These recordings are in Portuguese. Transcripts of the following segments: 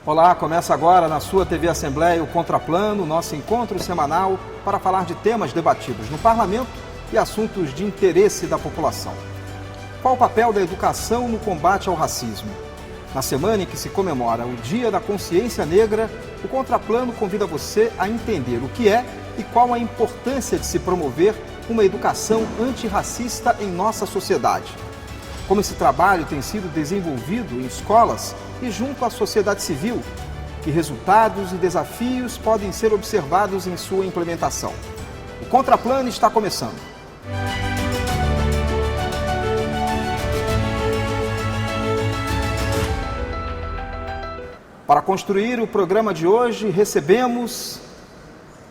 Olá, começa agora na sua TV Assembleia o Contraplano, nosso encontro semanal para falar de temas debatidos no Parlamento e assuntos de interesse da população. Qual o papel da educação no combate ao racismo? Na semana em que se comemora o Dia da Consciência Negra, o Contraplano convida você a entender o que é e qual a importância de se promover uma educação antirracista em nossa sociedade. Como esse trabalho tem sido desenvolvido em escolas e junto à sociedade civil, que resultados e desafios podem ser observados em sua implementação. O Contraplano está começando. Para construir o programa de hoje, recebemos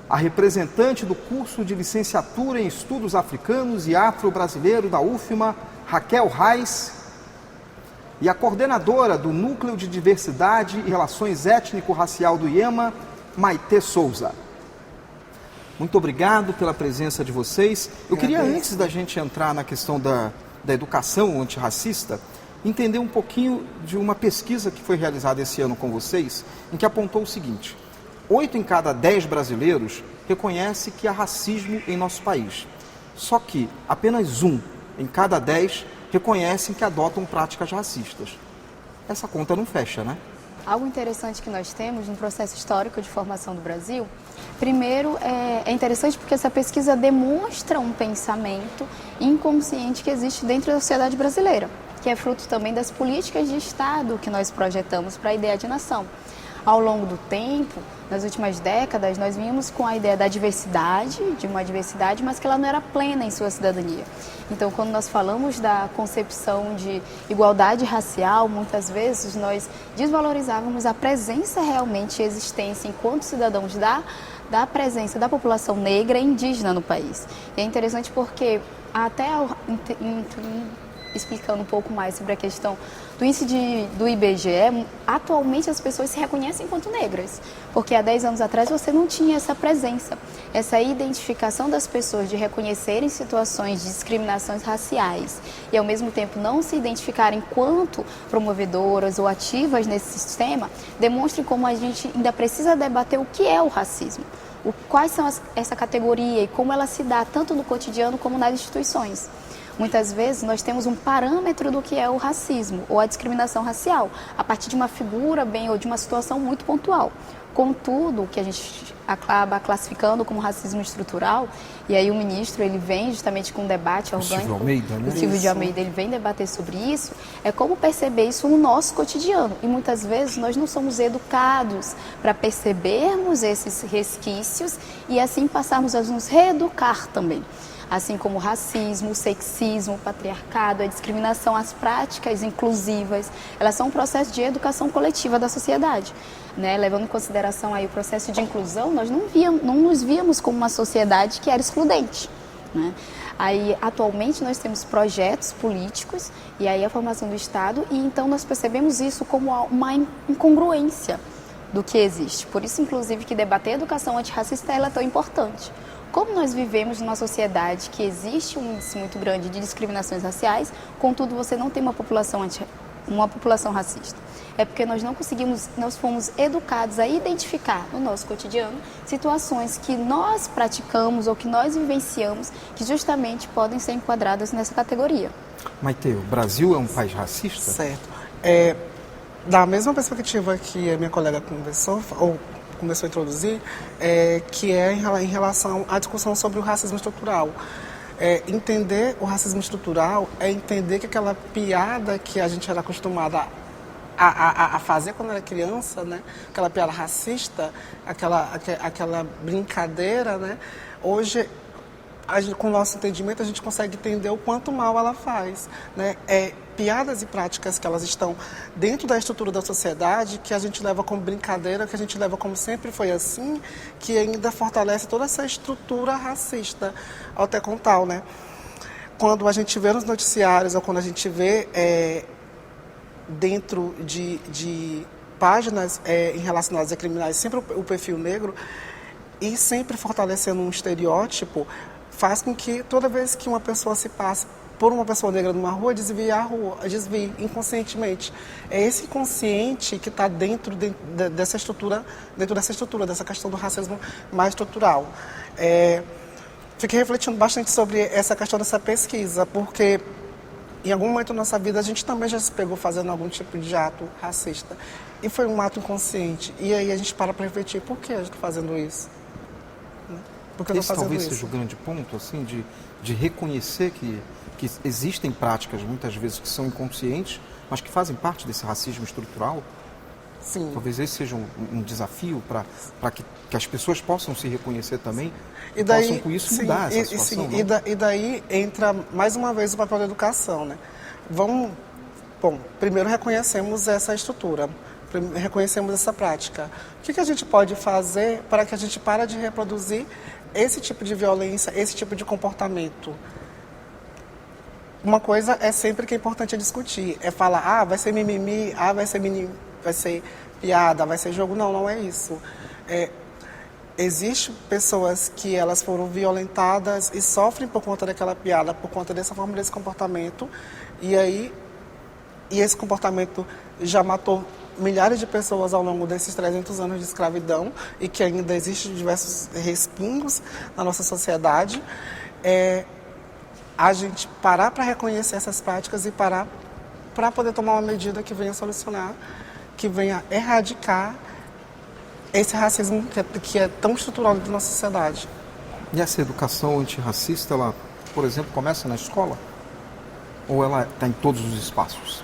a representante do curso de licenciatura em Estudos Africanos e Afro-Brasileiro da UFMA, Raquel Reis, e a coordenadora do Núcleo de Diversidade e Relações Étnico-Racial do IEMA, Maitê Souza. Muito obrigado pela presença de vocês. Eu queria, antes da gente entrar na questão da educação antirracista, entender um pouquinho de uma pesquisa que foi realizada esse ano com vocês, em que apontou o seguinte: 8 em cada 10 brasileiros reconhece que há racismo em nosso país. Só que apenas 1 em cada 10 reconhecem que adotam práticas racistas. Essa conta não fecha, né? Algo interessante que nós temos no processo histórico de formação do Brasil, primeiro é interessante porque essa pesquisa demonstra um pensamento inconsciente que existe dentro da sociedade brasileira, que é fruto também das políticas de Estado que nós projetamos para a ideia de nação. Ao longo do tempo, nas últimas décadas, nós vimos com a ideia da diversidade, de uma diversidade, mas que ela não era plena em sua cidadania. Então, quando nós falamos da concepção de igualdade racial, muitas vezes nós desvalorizávamos a presença realmente e existência enquanto cidadãos da presença da população negra e indígena no país. E é interessante porque, até explicando um pouco mais sobre a questão do índice do IBGE, atualmente as pessoas se reconhecem enquanto negras, porque há 10 anos atrás você não tinha essa presença, essa identificação das pessoas de reconhecerem situações de discriminações raciais e ao mesmo tempo não se identificarem enquanto promovedoras ou ativas nesse sistema, demonstra como a gente ainda precisa debater o que é o racismo, quais são essa categoria e como ela se dá tanto no cotidiano como nas instituições. Muitas vezes nós temos um parâmetro do que é o racismo ou a discriminação racial, a partir de uma figura ou de uma situação muito pontual. Contudo, o que a gente acaba classificando como racismo estrutural, e aí o ministro ele vem justamente com um debate orgânico, o Silvio de Almeida ele vem debater sobre isso, é como perceber isso no nosso cotidiano. E muitas vezes nós não somos educados para percebermos esses resquícios e assim passarmos a nos reeducar também. Assim como o racismo, o sexismo, o patriarcado, a discriminação, as práticas inclusivas, elas são um processo de educação coletiva da sociedade. Né? Levando em consideração aí o processo de inclusão, nós não nos víamos como uma sociedade que era excludente. Né? Aí, atualmente, nós temos projetos políticos e aí a formação do Estado, e então nós percebemos isso como uma incongruência do que existe. Por isso, inclusive, que debater a educação antirracista ela é tão importante. Como nós vivemos numa sociedade que existe um índice muito grande de discriminações raciais, contudo você não tem uma população racista. É porque nós fomos educados a identificar no nosso cotidiano situações que nós praticamos ou que nós vivenciamos que justamente podem ser enquadradas nessa categoria. Maitê, o Brasil é um país racista? Certo. Da mesma perspectiva que a minha colega começou a introduzir, que é em relação à discussão sobre o racismo estrutural. Entender o racismo estrutural é entender que aquela piada que a gente era acostumada a fazer quando era criança, né? Aquela piada racista, aquela brincadeira, né? Hoje, com o nosso entendimento, a gente consegue entender o quanto mal ela faz, né? Piadas e práticas que elas estão dentro da estrutura da sociedade, que a gente leva como brincadeira, que a gente leva como sempre foi assim, que ainda fortalece toda essa estrutura racista, até com tal, né? Quando a gente vê nos noticiários, ou quando a gente vê dentro de páginas relacionadas a criminais, sempre o perfil negro, e sempre fortalecendo um estereótipo, faz com que toda vez que uma pessoa se passe por uma pessoa negra numa rua, desvie a rua, desvie inconscientemente. É esse inconsciente que está dentro dessa estrutura, dessa questão do racismo mais estrutural. Fiquei refletindo bastante sobre essa questão dessa pesquisa, porque em algum momento da nossa vida a gente também já se pegou fazendo algum tipo de ato racista. E foi um ato inconsciente. E aí a gente para refletir, por que a gente está fazendo isso? Por que eu estou fazendo talvez isso? seja o grande ponto, assim, de reconhecer que existem práticas, muitas vezes, que são inconscientes, mas que fazem parte desse racismo estrutural. Sim. Talvez esse seja um desafio para que as pessoas possam se reconhecer também E daí, possam com isso sim, mudar essa situação. e daí entra mais uma vez o papel da educação, né? Primeiro reconhecemos essa estrutura, reconhecemos essa prática. O que a gente pode fazer para que a gente pare de reproduzir esse tipo de violência, esse tipo de comportamento? Uma coisa é sempre que é importante discutir, é falar, vai ser mimimi, vai ser piada, vai ser jogo. Não é isso. Existem pessoas que elas foram violentadas e sofrem por conta daquela piada, por conta dessa forma desse comportamento, e esse comportamento já matou milhares de pessoas ao longo desses 300 anos de escravidão e que ainda existem diversos respingos na nossa sociedade. A gente parar para reconhecer essas práticas e parar para poder tomar uma medida que venha solucionar, que venha erradicar esse racismo que é tão estrutural da nossa sociedade. E essa educação antirracista, ela, por exemplo, começa na escola? Ou ela está em todos os espaços?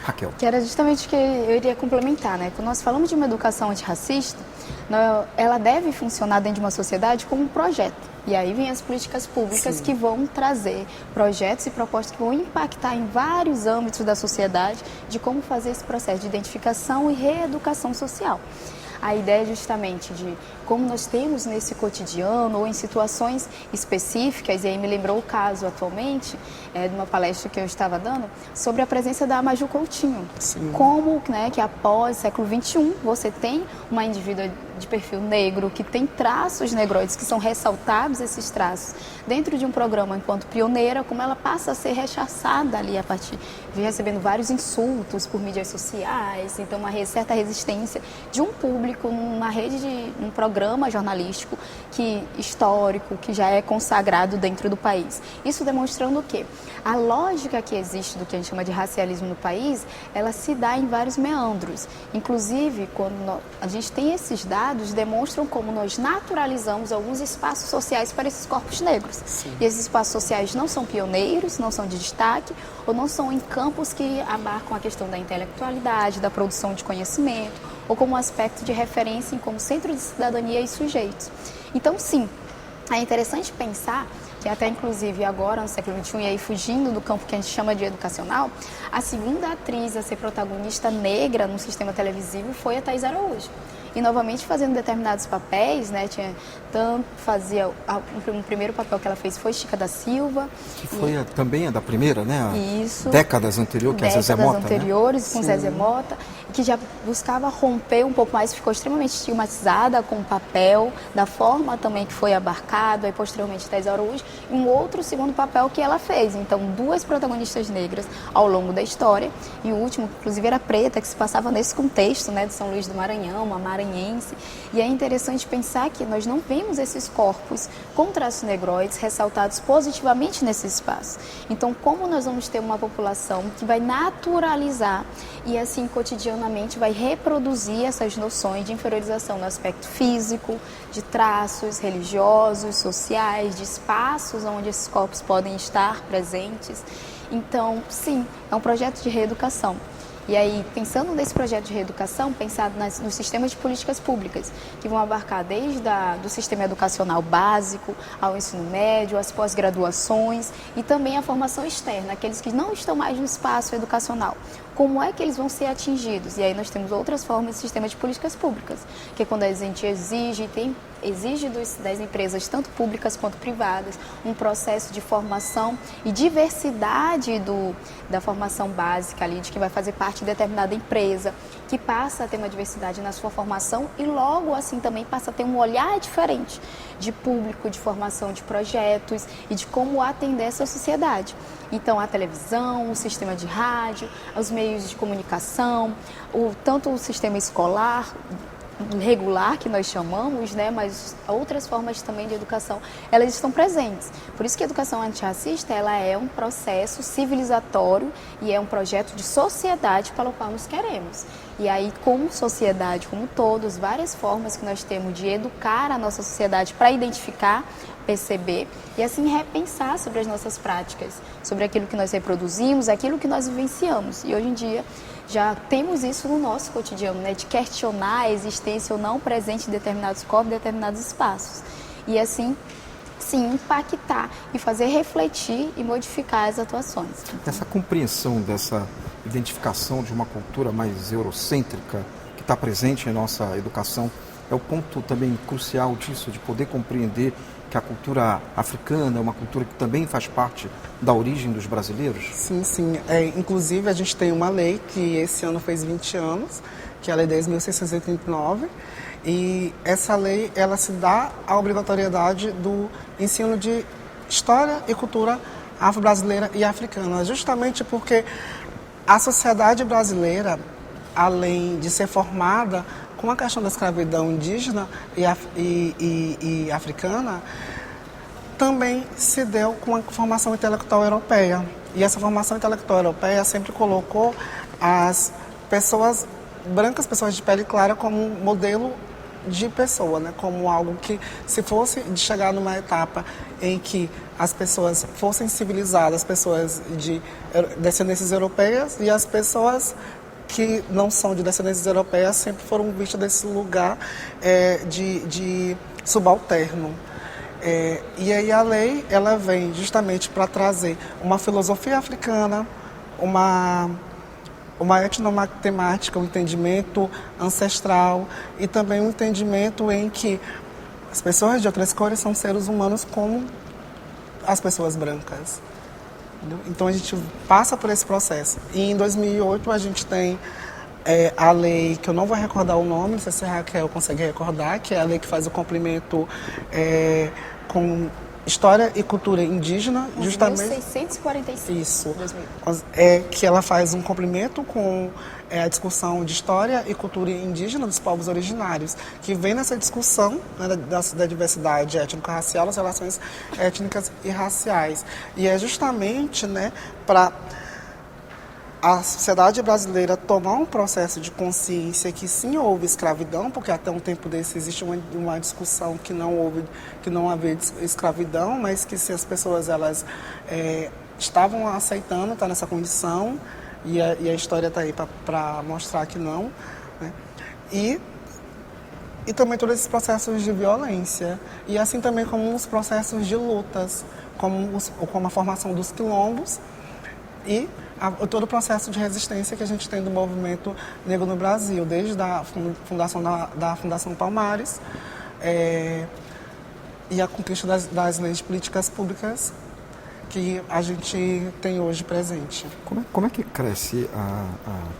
Raquel. Que era justamente o que eu iria complementar, né? Quando nós falamos de uma educação antirracista, ela deve funcionar dentro de uma sociedade como um projeto. E aí vem as políticas públicas que vão trazer projetos e propostas que vão impactar em vários âmbitos da sociedade de como fazer esse processo de identificação e reeducação social. A ideia é justamente de como nós temos nesse cotidiano ou em situações específicas, e aí me lembrou o caso atualmente de uma palestra que eu estava dando sobre a presença da Maju Coutinho. Sim. Como que após o século XXI você tem uma indivídua de perfil negro que tem traços negroides, que são ressaltados esses traços dentro de um programa enquanto pioneira, como ela passa a ser rechaçada ali a partir de recebendo vários insultos por mídias sociais, então uma certa resistência de um público numa rede de um programa jornalístico histórico, que já é consagrado dentro do país. Isso demonstrando o quê? A lógica que existe do que a gente chama de racialismo no país, ela se dá em vários meandros. Inclusive, quando a gente tem esses dados, demonstram como nós naturalizamos alguns espaços sociais para esses corpos negros. Sim. E esses espaços sociais não são pioneiros, não são de destaque, ou não são em campos que abarcam a questão da intelectualidade, da produção de conhecimento, ou como um aspecto de referência como centro de cidadania e sujeitos. Então, sim, é interessante pensar que até inclusive agora, no século XXI, e aí fugindo do campo que a gente chama de educacional, a segunda atriz a ser protagonista negra no sistema televisivo foi a Thaís Araújo. E novamente fazendo determinados papéis, né? Fazia um primeiro papel que ela fez foi Chica da Silva. Que foi também a da primeira, né? Isso. Décadas anteriores, que é a Zezé Mota, anteriores, né? Com Zezé Mota, que já buscava romper um pouco mais, ficou extremamente estigmatizada com o papel, da forma também que foi abarcado, aí posteriormente Thaís Araújo, e um outro segundo papel que ela fez. Então, duas protagonistas negras ao longo da história, e o último, inclusive, era preta, que se passava nesse contexto, né, de São Luís do Maranhão, uma maranhense. E é interessante pensar que nós não vemos esses corpos com traços negroides ressaltados positivamente nesse espaço. Então, como nós vamos ter uma população que vai naturalizar e, assim, cotidianamente vai reproduzir essas noções de inferiorização no aspecto físico, de traços religiosos, sociais, de espaços onde esses corpos podem estar presentes. Então, sim, é um projeto de reeducação. E aí, pensando nesse projeto de reeducação, pensado nos sistemas de políticas públicas, que vão abarcar desde do sistema educacional básico, ao ensino médio, às pós-graduações e também a formação externa, aqueles que não estão mais no espaço educacional. Como é que eles vão ser atingidos? E aí nós temos outras formas de sistema de políticas públicas, que é quando a gente exige das empresas, tanto públicas quanto privadas, um processo de formação e diversidade da formação básica ali, de quem vai fazer parte parte de determinada empresa, que passa a ter uma diversidade na sua formação e logo assim também passa a ter um olhar diferente de público, de formação de projetos e de como atender essa sociedade. Então, a televisão, o sistema de rádio, os meios de comunicação, tanto o sistema escolar regular, que nós chamamos, né, mas outras formas também de educação, elas estão presentes. Por isso que a educação antirracista, ela é um processo civilizatório e é um projeto de sociedade para o qual nós queremos. E aí, como sociedade, como todos, várias formas que nós temos de educar a nossa sociedade para identificar, perceber e assim repensar sobre as nossas práticas, sobre aquilo que nós reproduzimos, aquilo que nós vivenciamos. E hoje em dia já temos isso no nosso cotidiano, né, de questionar a existência ou não presente em determinados corpos, em determinados espaços. E assim, sim, impactar e fazer refletir e modificar as atuações. Essa compreensão dessa identificação de uma cultura mais eurocêntrica que está presente em nossa educação é o ponto também crucial disso, de poder compreender que a cultura africana é uma cultura que também faz parte da origem dos brasileiros? Sim, sim. Inclusive, a gente tem uma lei que esse ano fez 20 anos, que é a Lei 10.689, e essa lei, ela se dá a obrigatoriedade do ensino de história e cultura afro-brasileira e africana, justamente porque a sociedade brasileira, além de ser formada com a questão da escravidão indígena e africana, também se deu com a formação intelectual europeia. E essa formação intelectual europeia sempre colocou as pessoas brancas, pessoas de pele clara, como um modelo de pessoa, né? Como algo que, se fosse de chegar numa etapa em que as pessoas fossem civilizadas, as pessoas de descendências europeias e as pessoas que não são de descendências europeias sempre foram vistas desse lugar de subalterno. E aí a lei, ela vem justamente para trazer uma filosofia africana, uma etnomatemática, um entendimento ancestral e também um entendimento em que as pessoas de outras cores são seres humanos como as pessoas brancas. Então a gente passa por esse processo. E em 2008 a gente tem a lei, que eu não vou recordar o nome, não sei se a Raquel consegue recordar, que é a lei que faz o complemento com História e Cultura Indígena, justamente... 1645. Isso. Que ela faz um complemento com a discussão de História e Cultura Indígena dos povos originários, que vem nessa discussão, né, da diversidade étnico-racial, das relações étnicas e raciais. E é justamente, né, para a sociedade brasileira tomar um processo de consciência que sim houve escravidão, porque até um tempo desse existe uma discussão que não havia escravidão, mas que se as pessoas elas estavam aceitando estar nessa condição, e a história está aí para mostrar que não, né? E também todos esses processos de violência, e assim também como os processos de lutas, como a formação dos quilombos e todo o processo de resistência que a gente tem do movimento negro no Brasil, desde a fundação da Fundação Palmares e a conquista das leis de políticas públicas que a gente tem hoje presente. Como é que cresce a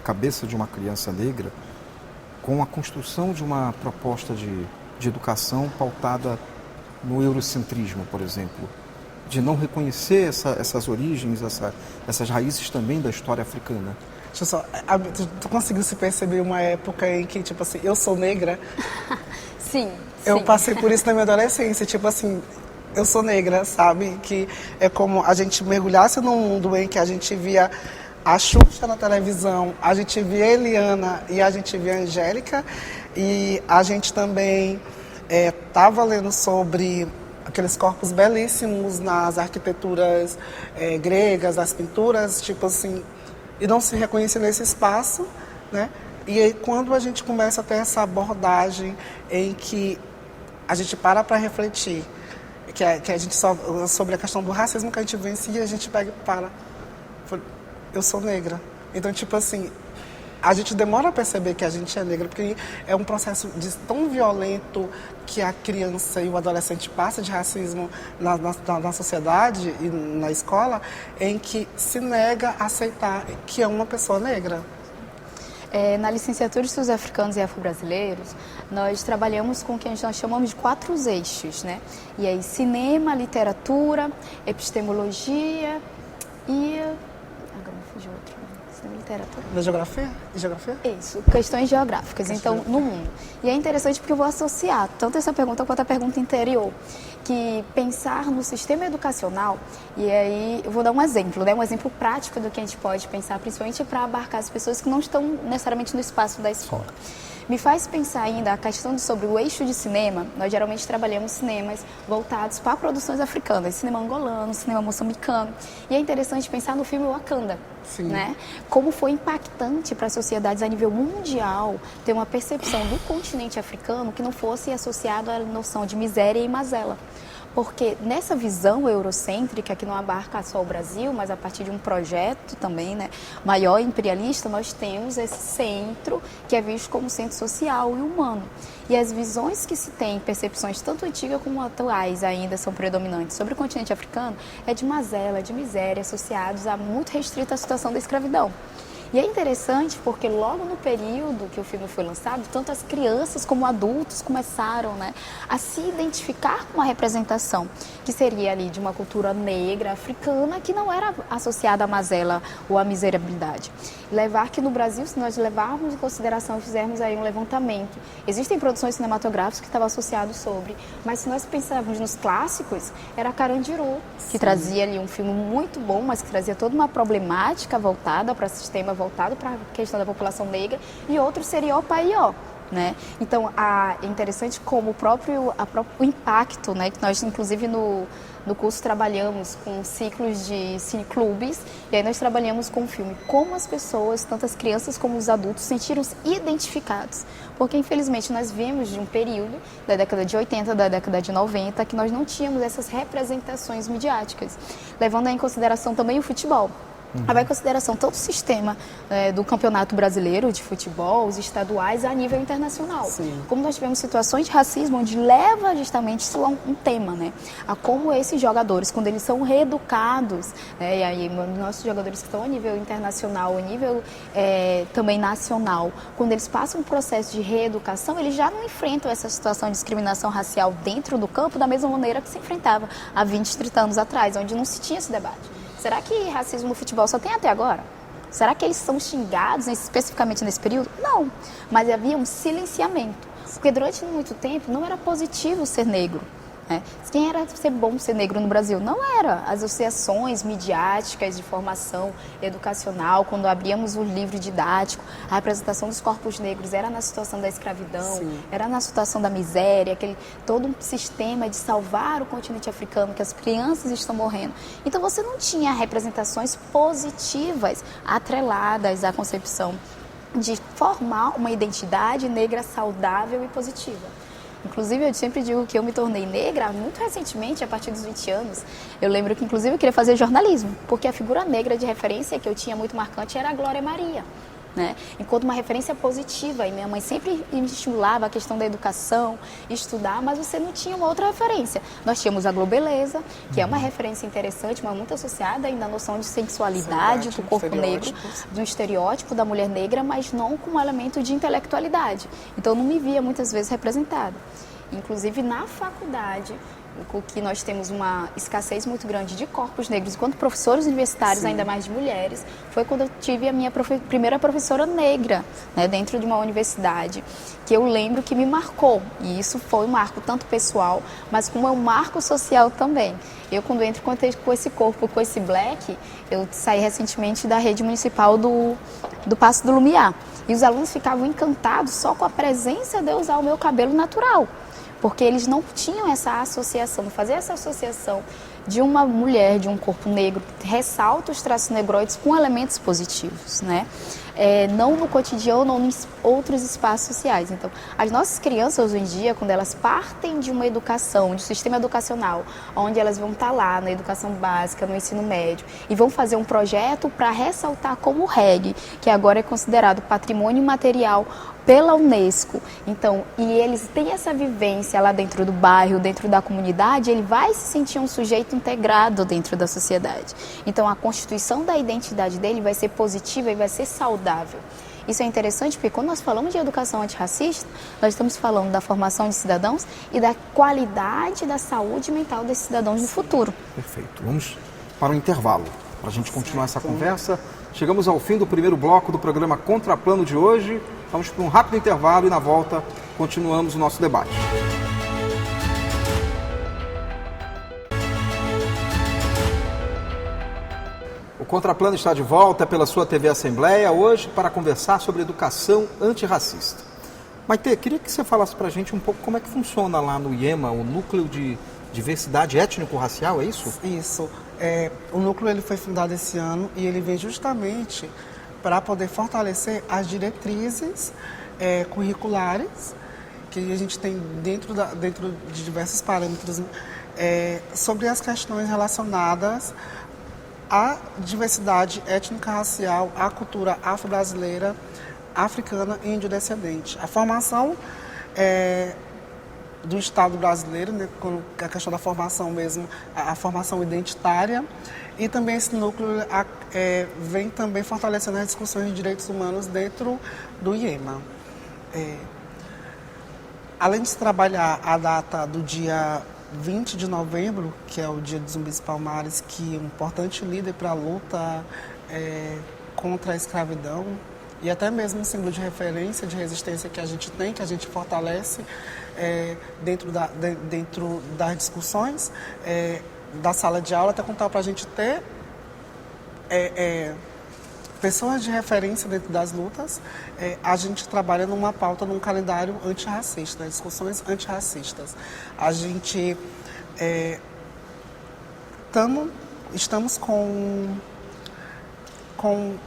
cabeça de uma criança negra com a construção de uma proposta de educação pautada no eurocentrismo, por exemplo? De não reconhecer essas origens, essas raízes também da história africana? Deixa eu só... Tu conseguiu se perceber uma época em que, tipo assim, eu sou negra? Sim. Eu passei por isso na minha adolescência, tipo assim, eu sou negra, sabe? Que é como a gente mergulhasse num mundo em que a gente via a Xuxa na televisão, a gente via a Eliana e a gente via a Angélica, e a gente também estava lendo sobre aqueles corpos belíssimos nas arquiteturas gregas, nas pinturas, tipo assim, e não se reconhece nesse espaço, né? E aí, quando a gente começa a ter essa abordagem em que a gente para refletir, que a gente sobre a questão do racismo que a gente vivencia, a gente pega e para. Eu sou negra. Então, tipo assim, a gente demora a perceber que a gente é negra, porque é um processo tão violento que a criança e o adolescente passa de racismo na sociedade e na escola, em que se nega a aceitar que é uma pessoa negra. Na licenciatura de Estudos Africanos e Afro-Brasileiros, nós trabalhamos com o que nós chamamos de 4 eixos, né? E aí, cinema, literatura, epistemologia e... Agora me fugiu outro. Cinema e literatura. Na geografia? E geografia? Isso, questões geográficas, então, no mundo. E é interessante porque eu vou associar tanto essa pergunta quanto a pergunta anterior, que pensar no sistema educacional, e aí eu vou dar um exemplo, né? Um exemplo prático do que a gente pode pensar, principalmente para abarcar as pessoas que não estão necessariamente no espaço da escola. Me faz pensar ainda a questão sobre o eixo de cinema. Nós geralmente trabalhamos cinemas voltados para produções africanas, cinema angolano, cinema moçambicano. E é interessante pensar no filme Wakanda, né? Como foi impactante para as sociedades a nível mundial ter uma percepção do continente africano que não fosse associado à noção de miséria e mazela. Porque nessa visão eurocêntrica, que não abarca só o Brasil, mas a partir de um projeto também, né, maior imperialista, nós temos esse centro que é visto como centro social e humano. E as visões que se tem, percepções tanto antigas como atuais ainda são predominantes sobre o continente africano, é de mazela, de miséria, associados a muito restrita a situação da escravidão. E é interessante porque logo no período que o filme foi lançado, tanto as crianças como adultos começaram, né, a se identificar com uma representação que seria ali de uma cultura negra, africana, que não era associada à mazela ou à miserabilidade. Levar que no Brasil, se nós levarmos em consideração, fizermos aí um levantamento, existem produções cinematográficas que estavam associadas sobre, mas se nós pensarmos nos clássicos, era Carandiru, que trazia ali um filme muito bom, mas que trazia toda uma problemática voltada para o sistema, voltado para a questão da população negra, e outro seria o Paió, né? Então, é interessante como o impacto, né, que nós, inclusive, no curso trabalhamos com ciclos de cineclubes, e aí nós trabalhamos com o filme, como as pessoas, tanto as crianças como os adultos, sentiram-se identificados. Porque, infelizmente, nós vimos de um período, da década de 80, da década de 90, que nós não tínhamos essas representações midiáticas, levando em consideração também o futebol. Levar em consideração todo o sistema do Campeonato Brasileiro de Futebol, os estaduais, a nível internacional. Sim. Como nós tivemos situações de racismo, onde leva justamente isso a um tema, né? A como esses jogadores, quando eles são reeducados, né? E aí nossos jogadores que estão a nível internacional, a nível também nacional, quando eles passam um processo de reeducação, eles já não enfrentam essa situação de discriminação racial dentro do campo da mesma maneira que se enfrentava há 20, 30 anos atrás, onde não se tinha esse debate. Será que racismo no futebol só tem até agora? Será que eles são xingados especificamente nesse período? Não, mas havia um silenciamento, porque durante muito tempo não era positivo ser negro. Quem era ser bom ser negro no Brasil? Não era. As associações midiáticas de formação educacional, quando abríamos o livro didático, a representação dos corpos negros era na situação da escravidão, era na situação da miséria, todo um sistema de salvar o continente africano, que as crianças estão morrendo. Então você não tinha representações positivas atreladas à concepção de formar uma identidade negra saudável e positiva. Inclusive, eu sempre digo que eu me tornei negra muito recentemente, a partir dos 20 anos. Eu lembro que, inclusive, eu queria fazer jornalismo, porque a figura negra de referência que eu tinha muito marcante era a Glória Maria, né? Enquanto uma referência positiva, e minha mãe sempre me estimulava a questão da educação, estudar, mas você não tinha uma outra referência. Nós tínhamos a Globeleza, que é uma referência interessante, mas muito associada ainda à noção de sensualidade do corpo negro, do estereótipo da mulher negra, mas não com um elemento de intelectualidade. Então, eu não me via muitas vezes representada. Inclusive, na faculdade, que nós temos uma escassez muito grande de corpos negros, enquanto professores universitários, ainda mais de mulheres, foi quando eu tive a minha primeira professora negra, né, dentro de uma universidade, que eu lembro que me marcou. E isso foi um marco tanto pessoal, mas como é um marco social também. Eu, quando entro com esse corpo, com esse black, eu saí recentemente da rede municipal do Paço do Lumiar. E os alunos ficavam encantados só com a presença de eu usar o meu cabelo natural. Porque eles não tinham essa associação, fazer essa associação de uma mulher, de um corpo negro, que ressalta os traços negroides com elementos positivos, né? Não no cotidiano ou em outros espaços sociais. Então, as nossas crianças hoje em dia, quando elas partem de uma educação, de um sistema educacional, onde elas vão estar lá na educação básica, no ensino médio, e vão fazer um projeto para ressaltar como o reggae, que agora é considerado patrimônio imaterial pela Unesco. Então, e eles têm essa vivência lá dentro do bairro, dentro da comunidade, ele vai se sentir um sujeito integrado dentro da sociedade. Então, a constituição da identidade dele vai ser positiva e vai ser saudável. Isso é interessante porque quando nós falamos de educação antirracista, nós estamos falando da formação de cidadãos e da qualidade da saúde mental desses cidadãos no futuro. Perfeito. Vamos para o intervalo, para a gente continuar essa conversa. Chegamos ao fim do primeiro bloco do programa Contraplano de hoje. Vamos para um rápido intervalo e na volta continuamos o nosso debate. O Contraplano está de volta pela sua TV Assembleia hoje para conversar sobre educação antirracista. Maite, queria que você falasse para a gente um pouco como é que funciona lá no IEMA, o Núcleo de Diversidade Étnico-Racial, é isso? Isso. O núcleo ele foi fundado esse ano e ele vem justamente para poder fortalecer as diretrizes curriculares que a gente tem dentro de diversos parâmetros sobre as questões relacionadas à diversidade étnica-racial, à cultura afro-brasileira, africana e índio-descendente. A formação do Estado brasileiro, né, com a questão da formação mesmo, a formação identitária, e também esse núcleo vem também fortalecendo as discussões de direitos humanos dentro do IEMA. Além de se trabalhar a data do dia 20 de novembro, que é o dia de Zumbi dos Palmares, que é um importante líder para a luta contra a escravidão, e até mesmo um símbolo de referência, de resistência que a gente tem, que a gente fortalece dentro das discussões da sala de aula, até contar para a gente ter pessoas de referência dentro das lutas. A gente trabalha numa pauta, num calendário antirracista, discussões antirracistas. A gente estamos com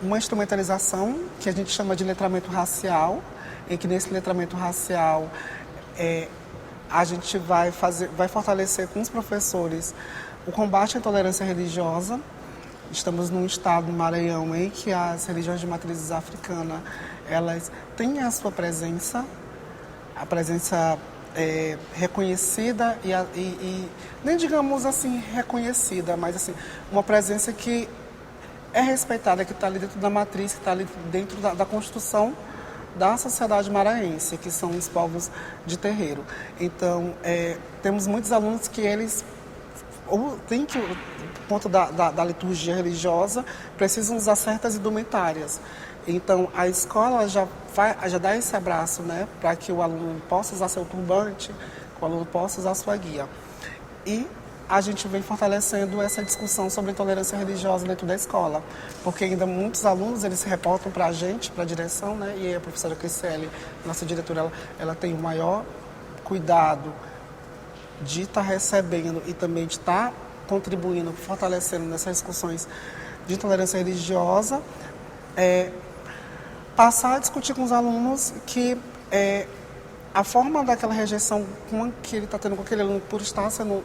uma instrumentalização que a gente chama de letramento racial, em que nesse letramento racial a gente vai fortalecer com os professores o combate à intolerância religiosa. Estamos num estado, no Maranhão, em que as religiões de matrizes africana, elas têm a sua presença, a presença reconhecida e nem digamos assim reconhecida, mas assim, uma presença que é respeitada, que está ali dentro da matriz, que está ali dentro da construção da sociedade maranhense, que são os povos de terreiro. Então, temos muitos alunos que eles têm que, por conta da liturgia religiosa, precisam usar certas indumentárias. Então, a escola já dá esse abraço, né, para que o aluno possa usar seu turbante, que o aluno possa usar sua guia. E a gente vem fortalecendo essa discussão sobre intolerância religiosa dentro da escola, porque ainda muitos alunos, eles se reportam para a gente, para a direção, né, e a professora Criciele, nossa diretora, ela tem o maior cuidado de estar recebendo e também de estar contribuindo, fortalecendo nessas discussões de intolerância religiosa, passar a discutir com os alunos que a forma daquela rejeição que ele está tendo com aquele aluno por estar usando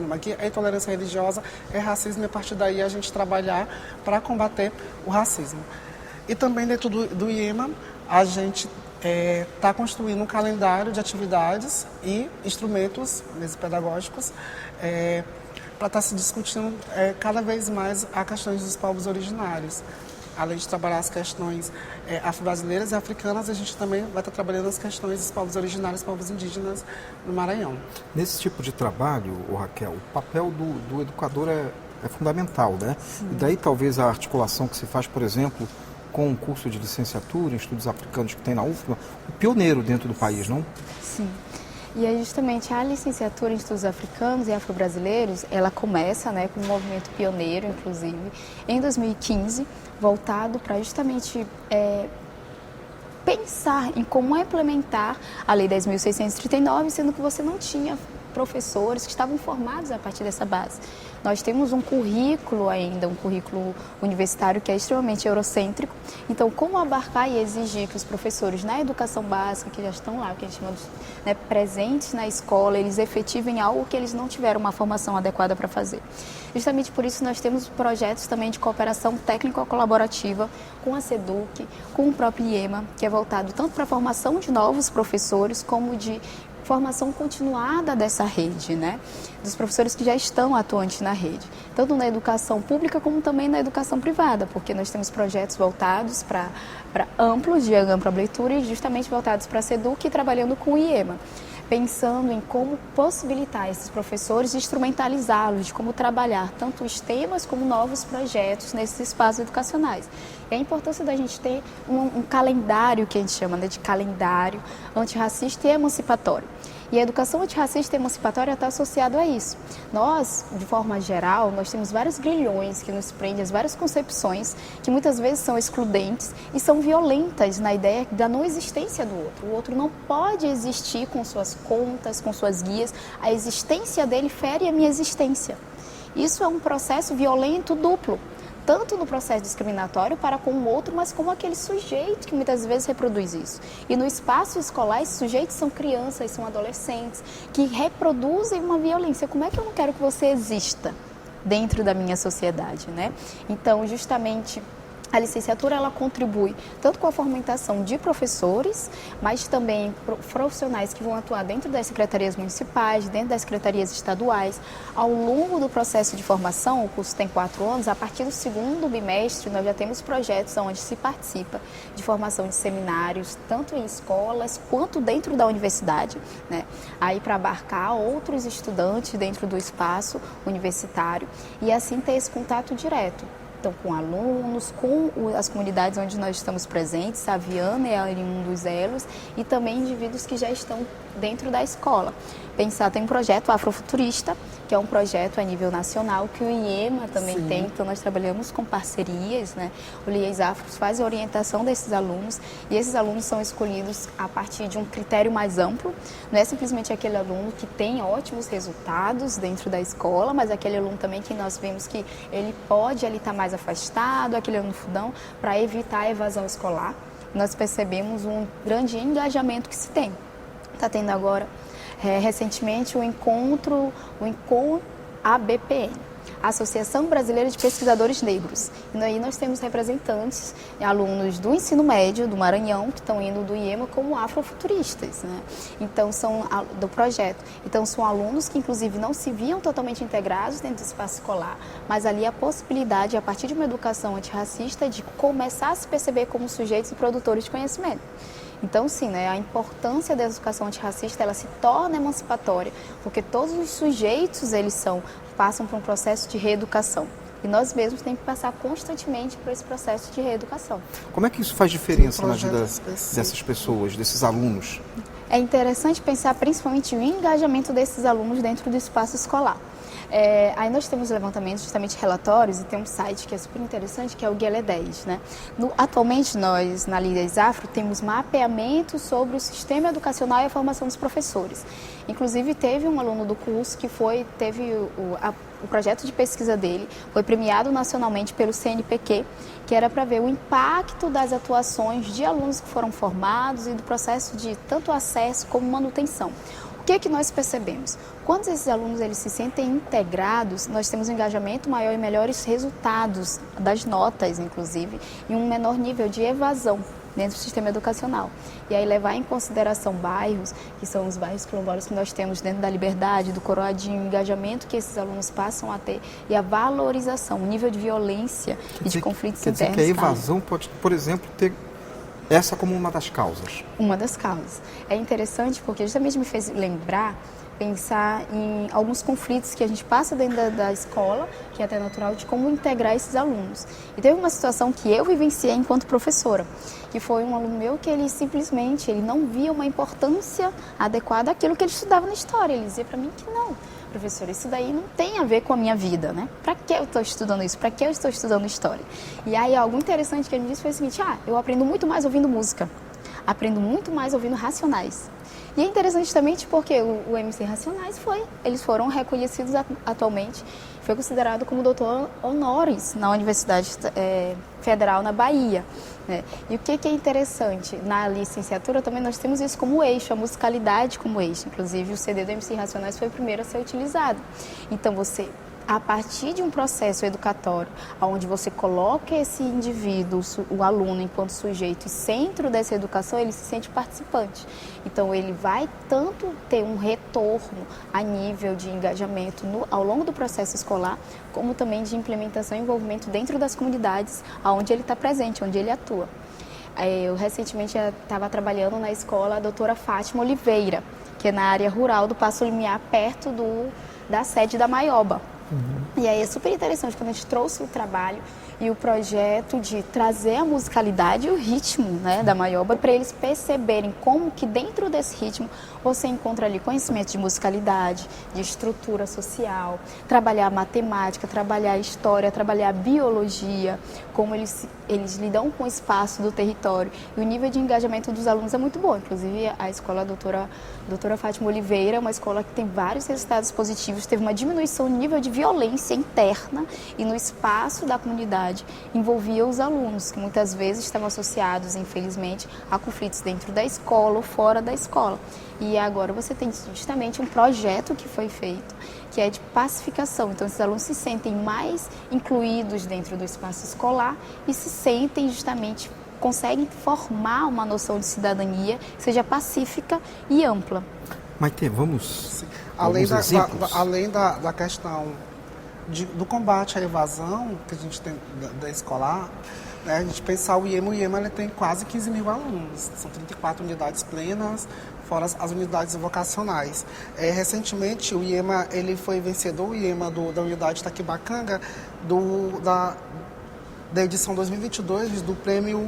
uma guia é intolerância religiosa, é racismo, e a partir daí a gente trabalhar para combater o racismo. E também dentro do IEMA, a gente está construindo um calendário de atividades e instrumentos mesmo pedagógicos para estar se discutindo cada vez mais as questões dos povos originários. Além de trabalhar as questões afro-brasileiras e africanas, a gente também vai estar trabalhando as questões dos povos originários, povos indígenas no Maranhão. Nesse tipo de trabalho, Raquel, o papel do educador é fundamental, né? Sim. E daí talvez a articulação que se faz, por exemplo, com o curso de licenciatura em estudos africanos que tem na UFMA, o pioneiro dentro do país, não? Sim. E é justamente a licenciatura em estudos africanos e afro-brasileiros, ela começa, né, com um movimento pioneiro, inclusive, em 2015, voltado para justamente pensar em como implementar a Lei 10.639, sendo que você não tinha professores que estavam formados a partir dessa base. Nós temos um currículo ainda, um currículo universitário que é extremamente eurocêntrico. Então, como abarcar e exigir que os professores na educação básica, que já estão lá, que a gente chama de presentes na escola, eles efetivem algo que eles não tiveram uma formação adequada para fazer. Justamente por isso nós temos projetos também de cooperação técnico-colaborativa com a SEDUC, com o próprio IEMA, que é voltado tanto para a formação de novos professores, como de formação continuada dessa rede, né? Dos professores que já estão atuantes na rede, tanto na educação pública como também na educação privada, porque nós temos projetos voltados para amplos, de ampla leitura e justamente voltados para a SEDUC e trabalhando com o IEMA, pensando em como possibilitar esses professores, instrumentalizá-los, de como trabalhar tanto os temas como novos projetos nesses espaços educacionais. E a importância da gente ter um calendário, que a gente chama, né, de calendário antirracista e emancipatório. E a educação antirracista e emancipatória está associada a isso. Nós, de forma geral, nós temos vários grilhões que nos prendem, as várias concepções que muitas vezes são excludentes e são violentas na ideia da não existência do outro. O outro não pode existir com suas contas, com suas guias. A existência dele fere a minha existência. Isso é um processo violento duplo, tanto no processo discriminatório para com o outro, mas como aquele sujeito que muitas vezes reproduz isso. E no espaço escolar, esses sujeitos são crianças, são adolescentes, que reproduzem uma violência. Como é que eu não quero que você exista dentro da minha sociedade, né? Então, justamente, a licenciatura ela contribui tanto com a formatação de professores, mas também profissionais que vão atuar dentro das secretarias municipais, dentro das secretarias estaduais. Ao longo do processo de formação, o curso tem 4 anos, a partir do segundo bimestre nós já temos projetos onde se participa de formação de seminários, tanto em escolas quanto dentro da universidade, né? Aí para abarcar outros estudantes dentro do espaço universitário e assim ter esse contato direto. Então, com alunos, com as comunidades onde nós estamos presentes, a Viana é um dos elos, e também indivíduos que já estão dentro da escola. Pensar, tem um projeto Afrofuturista, que é um projeto a nível nacional, que o IEMA também tem, então nós trabalhamos com parcerias, né? O LIES Afros faz a orientação desses alunos, e esses alunos são escolhidos a partir de um critério mais amplo, não é simplesmente aquele aluno que tem ótimos resultados dentro da escola, mas aquele aluno também que nós vemos que ele pode ali estar mais afastado, aquele aluno fudão, para evitar a evasão escolar. Nós percebemos um grande engajamento que se tem. Está tendo agora, recentemente, o encontro ABPN, Associação Brasileira de Pesquisadores Negros. E aí nós temos representantes, alunos do ensino médio do Maranhão, que estão indo do IEMA como afrofuturistas, né? Então, são do projeto. Então, são alunos que, inclusive, não se viam totalmente integrados dentro do espaço escolar, mas ali a possibilidade, a partir de uma educação antirracista, de começar a se perceber como sujeitos e produtores de conhecimento. Então, sim, né, a importância da educação antirracista, ela se torna emancipatória, porque todos os sujeitos, passam por um processo de reeducação. E nós mesmos temos que passar constantemente por esse processo de reeducação. Como é que isso faz diferença na vida dessas pessoas, desses alunos? É interessante pensar principalmente o engajamento desses alunos dentro do espaço escolar. Aí nós temos levantamentos, justamente relatórios, e tem um site que é super interessante, que é o Guia 10, né? Atualmente, nós, na LIES Afro, temos mapeamento sobre o sistema educacional e a formação dos professores. Inclusive, teve um aluno do curso que teve o projeto de pesquisa dele, foi premiado nacionalmente pelo CNPq, que era para ver o impacto das atuações de alunos que foram formados e do processo de tanto acesso como manutenção. O que nós percebemos? Quando esses alunos eles se sentem integrados, nós temos um engajamento maior e melhores resultados das notas, inclusive, e um menor nível de evasão dentro do sistema educacional. E aí levar em consideração bairros, que são os bairros quilombolas que nós temos dentro da Liberdade, do Coroadinho, o engajamento que esses alunos passam a ter e a valorização, o nível de violência e de conflitos internos. Quer dizer que a evasão pode, por exemplo, ter essa como uma das causas? Uma das causas. É interessante porque justamente me fez lembrar, pensar em alguns conflitos que a gente passa dentro da escola, que é até natural, de como integrar esses alunos. E teve uma situação que eu vivenciei enquanto professora, que foi um aluno meu que ele simplesmente não via uma importância adequada àquilo que ele estudava na história. Ele dizia para mim que não, professora, isso daí não tem a ver com a minha vida, né? Para que eu estou estudando isso? Para que eu estou estudando história? E aí algo interessante que ele me disse foi o seguinte: eu aprendo muito mais ouvindo música, aprendo muito mais ouvindo Racionais. E é interessante também porque o MC Racionais eles foram reconhecidos atualmente, foi considerado como doutor honoris na Universidade Federal na Bahia, né? E o que é interessante, na licenciatura também nós temos isso como eixo, a musicalidade como eixo, inclusive o CD do MC Racionais foi o primeiro a ser utilizado. Então você a partir de um processo educatório, onde você coloca esse indivíduo, o aluno, enquanto sujeito e centro dessa educação, ele se sente participante. Então, ele vai tanto ter um retorno a nível de engajamento ao longo do processo escolar, como também de implementação e envolvimento dentro das comunidades onde ele está presente, onde ele atua. Eu recentemente estava trabalhando na escola doutora Fátima Oliveira, que é na área rural do Passo Limiar, perto da sede da Maioba. E aí é super interessante quando a gente trouxe o trabalho e o projeto de trazer a musicalidade e o ritmo, né, da Maioba, para eles perceberem como que dentro desse ritmo você encontra ali conhecimento de musicalidade, de estrutura social, trabalhar matemática, trabalhar história, trabalhar biologia, como eles lidam com o espaço do território. E o nível de engajamento dos alunos é muito bom. Inclusive, a escola doutora Fátima Oliveira é uma escola que tem vários resultados positivos, teve uma diminuição no nível de violência interna e no espaço da comunidade envolvia os alunos, que muitas vezes estavam associados, infelizmente, a conflitos dentro da escola ou fora da escola. E agora você tem justamente um projeto que foi feito, que é de pacificação. Então, esses alunos se sentem mais incluídos dentro do espaço escolar e se sentem justamente, conseguem formar uma noção de cidadania que seja pacífica e ampla. Maite, vamos... Sim. Além da questão do combate à evasão que a gente tem da escolar, né, a gente pensar o IEMA ele tem quase 15 mil alunos, são 34 unidades plenas, fora as unidades vocacionais. Recentemente, o IEMA ele foi vencedor, o IEMA da unidade Taquibacanga, da edição 2022 do prêmio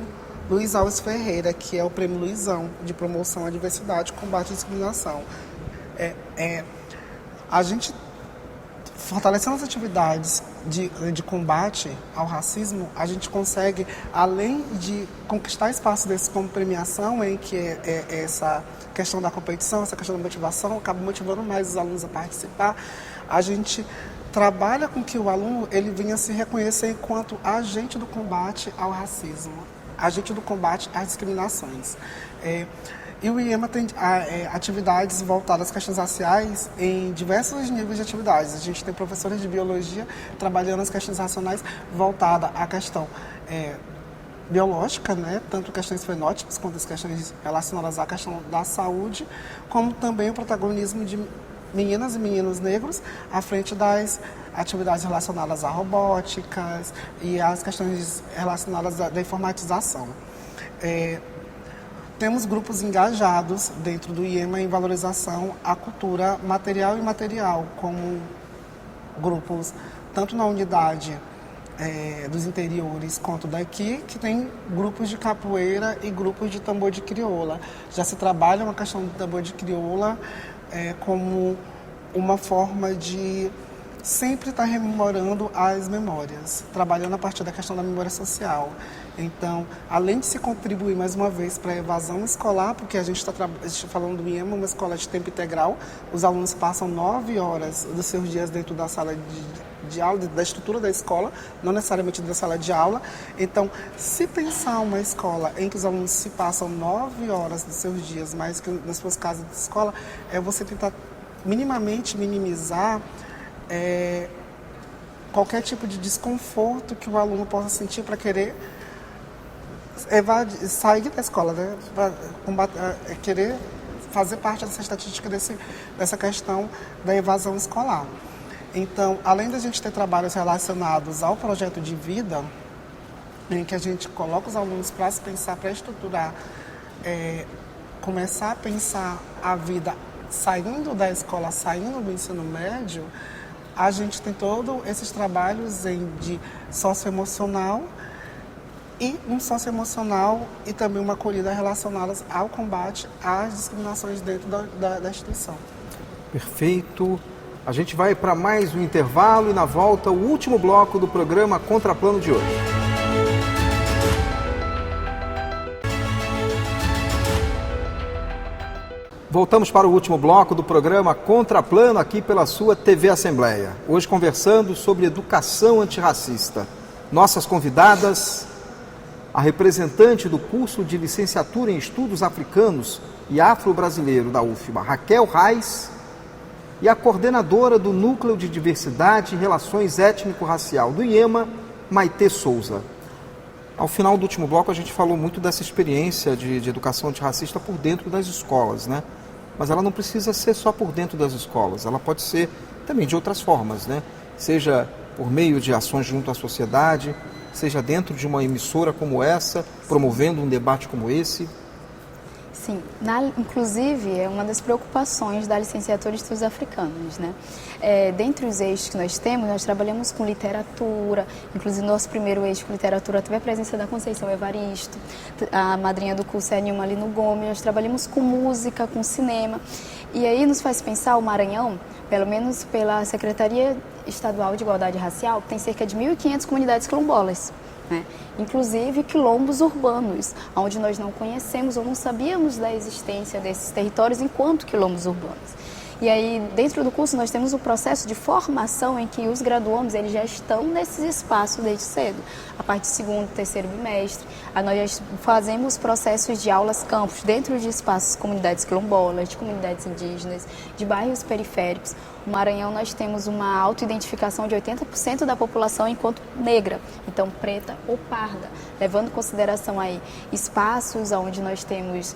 Luiz Alves Ferreira, que é o prêmio Luizão, de promoção à diversidade e combate à discriminação. A gente, fortalecendo as atividades de combate ao racismo, a gente consegue, além de conquistar espaço desse como premiação, em que essa questão da competição, essa questão da motivação, acaba motivando mais os alunos a participar, a gente trabalha com que o aluno ele venha se reconhecer enquanto agente do combate ao racismo, agente do combate às discriminações. E o IEMA tem atividades voltadas às questões raciais em diversos níveis de atividades. A gente tem professores de biologia trabalhando as questões racionais voltadas à questão biológica, né? Tanto questões fenótipas quanto as questões relacionadas à questão da saúde, como também o protagonismo de meninas e meninos negros à frente das atividades relacionadas à robóticas e às questões relacionadas à informatização. Temos grupos engajados dentro do IEMA em valorização à cultura material e imaterial, como grupos tanto na unidade dos interiores quanto daqui, que tem grupos de capoeira e grupos de tambor de crioula. Já se trabalha uma questão do tambor de crioula como uma forma de sempre estar rememorando as memórias, trabalhando a partir da questão da memória social. Então, além de se contribuir mais uma vez para a evasão escolar, porque a gente está falando do IEMA, uma escola de tempo integral, os alunos passam 9 horas dos seus dias dentro da sala de aula, da estrutura da escola, não necessariamente da sala de aula. Então, se pensar uma escola em que os alunos se passam 9 horas dos seus dias, mais que nas suas casas de escola, é você tentar minimamente minimizar qualquer tipo de desconforto que o aluno possa sentir para querer sair da escola, né? Querer fazer parte dessa estatística dessa questão da evasão escolar. Então, além da gente ter trabalhos relacionados ao projeto de vida, em que a gente coloca os alunos para se pensar, para estruturar, começar a pensar a vida saindo da escola, saindo do ensino médio, a gente tem todos esses trabalhos de socioemocional e um socioemocional e também uma acolhida relacionadas ao combate às discriminações dentro da instituição. Perfeito. A gente vai para mais um intervalo e na volta o último bloco do programa Contraplano de hoje. Voltamos para o último bloco do programa Contraplano aqui pela sua TV Assembleia. Hoje conversando sobre educação antirracista. Nossas convidadas, a representante do curso de licenciatura em Estudos Africanos e Afro-Brasileiro da UFBA, Raquel Reis, e a coordenadora do Núcleo de Diversidade e Relações Étnico-Racial do IEMA, Maitê Souza. Ao final do último bloco, a gente falou muito dessa experiência de educação antirracista por dentro das escolas, né? Mas ela não precisa ser só por dentro das escolas, ela pode ser também de outras formas, né? Seja por meio de ações junto à sociedade, seja dentro de uma emissora como essa, promovendo um debate como esse. Sim, inclusive é uma das preocupações da licenciatura de estudos africanos, né? Dentre os eixos que nós temos, nós trabalhamos com literatura, inclusive nosso primeiro eixo com literatura teve a presença da Conceição Evaristo, a madrinha do curso é a Nilma Lino Gomes, nós trabalhamos com música, com cinema, e aí nos faz pensar o Maranhão, pelo menos pela Secretaria Estadual de Igualdade Racial, tem cerca de 1.500 comunidades quilombolas. Né? Inclusive quilombos urbanos, onde nós não conhecemos ou não sabíamos da existência desses territórios enquanto quilombos urbanos. E aí, dentro do curso, nós temos um processo de formação em que os graduandos eles já estão nesses espaços desde cedo. A partir do segundo, terceiro bimestre, nós fazemos processos de aulas campus dentro de espaços, comunidades quilombolas, de comunidades indígenas, de bairros periféricos. No Maranhão, nós temos uma autoidentificação de 80% da população enquanto negra, então preta ou parda, levando em consideração aí espaços onde nós temos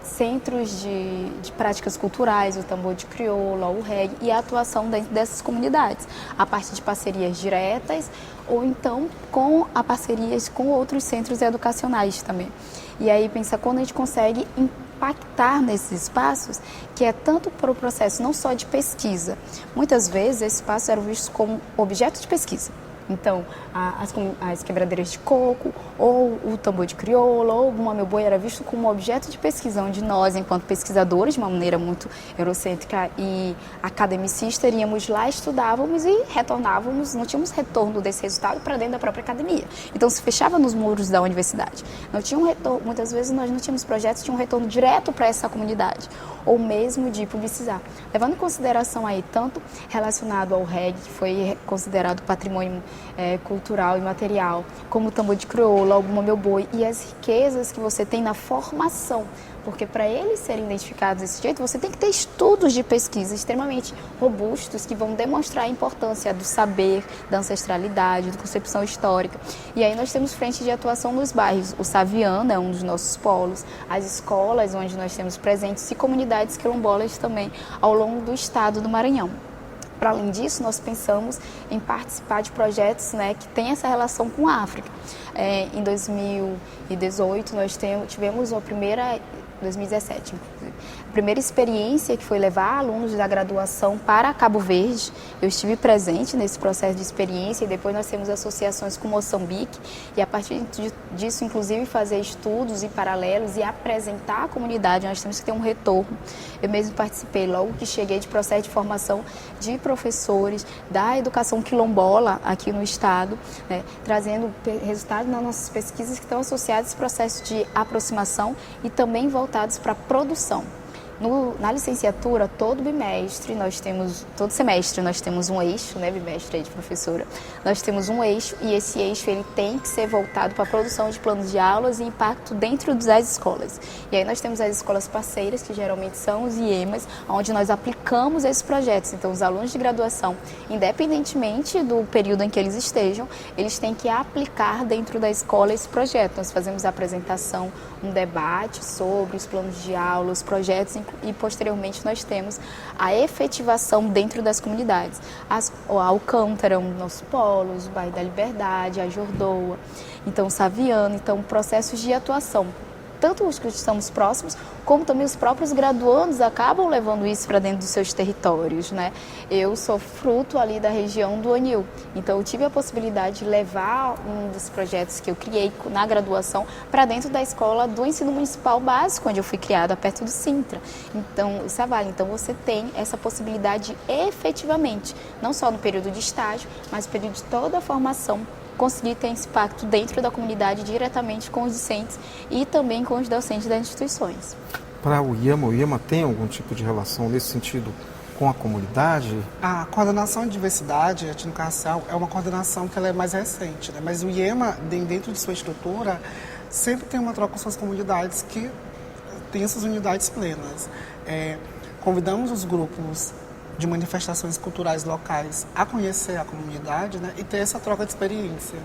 centros de práticas culturais, o tambor de crioula, o reggae e a atuação dentro dessas comunidades, a partir de parcerias diretas ou então com parcerias com outros centros educacionais também. E aí pensa quando a gente consegue impactar nesses espaços, que é tanto para o processo não só de pesquisa. Muitas vezes esses espaços eram vistos como objeto de pesquisa. Então, as quebradeiras de coco, ou o tambor de crioula, ou o Bumba Meu Boi era visto como objeto de pesquisa, onde nós, enquanto pesquisadores, de uma maneira muito eurocêntrica e academicista, iríamos lá, estudávamos e retornávamos, não tínhamos retorno desse resultado para dentro da própria academia. Então, se fechava nos muros da universidade. Não tinha um retorno, muitas vezes nós não tínhamos projetos, tinha um retorno direto para essa comunidade, ou mesmo de publicizar. Levando em consideração aí, tanto relacionado ao reggae, que foi considerado patrimônio cultural e material, como o tambor de crioula, o Bumba Meu Boi, e as riquezas que você tem na formação, porque para eles serem identificados desse jeito, você tem que ter estudos de pesquisa extremamente robustos que vão demonstrar a importância do saber, da ancestralidade, da concepção histórica. E aí nós temos frente de atuação nos bairros. O Saviano é um dos nossos polos, as escolas onde nós temos presentes e comunidades quilombolas também ao longo do estado do Maranhão. Para além disso, nós pensamos em participar de projetos, né, que têm essa relação com a África. Em 2018, nós tivemos a primeira, 2017, inclusive, a primeira experiência que foi levar alunos da graduação para Cabo Verde. Eu estive presente nesse processo de experiência e depois nós temos associações com Moçambique e a partir disso, inclusive, fazer estudos em paralelos e apresentar à comunidade. Nós temos que ter um retorno. Eu mesmo participei, logo que cheguei, de processo de formação de professores da educação quilombola aqui no estado, né, trazendo resultados nas nossas pesquisas que estão associados a esse processo de aproximação e também voltados para a produção. Na licenciatura, todo semestre nós temos um eixo, né, bimestre aí de professora, nós temos um eixo e esse eixo ele tem que ser voltado para a produção de planos de aulas e impacto dentro das escolas. E aí nós temos as escolas parceiras, que geralmente são os IEMAs, onde nós aplicamos esses projetos. Então, os alunos de graduação, independentemente do período em que eles estejam, eles têm que aplicar dentro da escola esse projeto. Nós fazemos a apresentação, um debate sobre os planos de aula, os projetos, e posteriormente nós temos a efetivação dentro das comunidades. O Alcântara, um dos nossos polos, o Bairro da Liberdade, a Jordoa, então Saviano, então processos de atuação. Tanto os que estamos próximos, como também os próprios graduandos acabam levando isso para dentro dos seus territórios, né? Eu sou fruto ali da região do Anil, então eu tive a possibilidade de levar um dos projetos que eu criei na graduação para dentro da escola do ensino municipal básico, onde eu fui criada, perto do Sintra. Então, o Savale, então você tem essa possibilidade efetivamente, não só no período de estágio, mas no período de toda a formação, conseguir ter esse impacto dentro da comunidade diretamente com os discentes e também com os docentes das instituições. Para o IEMA tem algum tipo de relação nesse sentido com a comunidade? A coordenação de diversidade étnico-racial é uma coordenação que ela é mais recente, né? Mas o IEMA, dentro de sua estrutura, sempre tem uma troca com suas comunidades que têm essas unidades plenas. Convidamos os grupos de manifestações culturais locais a conhecer a comunidade, né, e ter essa troca de experiência.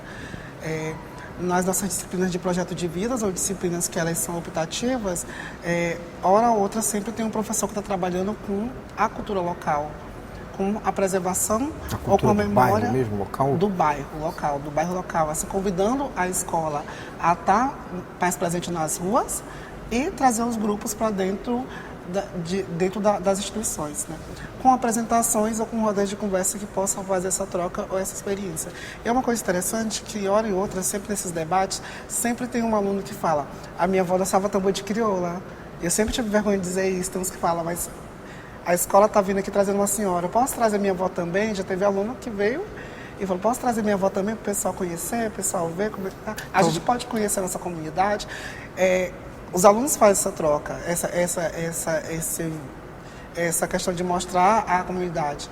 Nas nossas disciplinas de projeto de vidas, ou disciplinas que elas são optativas, hora ou outra sempre tem um professor que está trabalhando com a cultura local, com a preservação ou com a memória do bairro mesmo, local? do bairro local, assim, convidando a escola a estar mais presente nas ruas e trazer os grupos para dentro das instituições, né? Com apresentações ou com rodas de conversa que possam fazer essa troca ou essa experiência. E é uma coisa interessante que, hora e outra, sempre nesses debates, sempre tem um aluno que fala: a minha avó dançava tambor de crioula. Eu sempre tive vergonha de dizer isso, tem uns que falam, mas a escola está vindo aqui trazendo uma senhora, eu posso trazer minha avó também? Já teve aluno que veio e falou: posso trazer minha avó também para o pessoal conhecer, o pessoal ver como é que tá? A gente pode conhecer a nossa comunidade. Os alunos fazem essa troca, essa questão de mostrar a comunidade.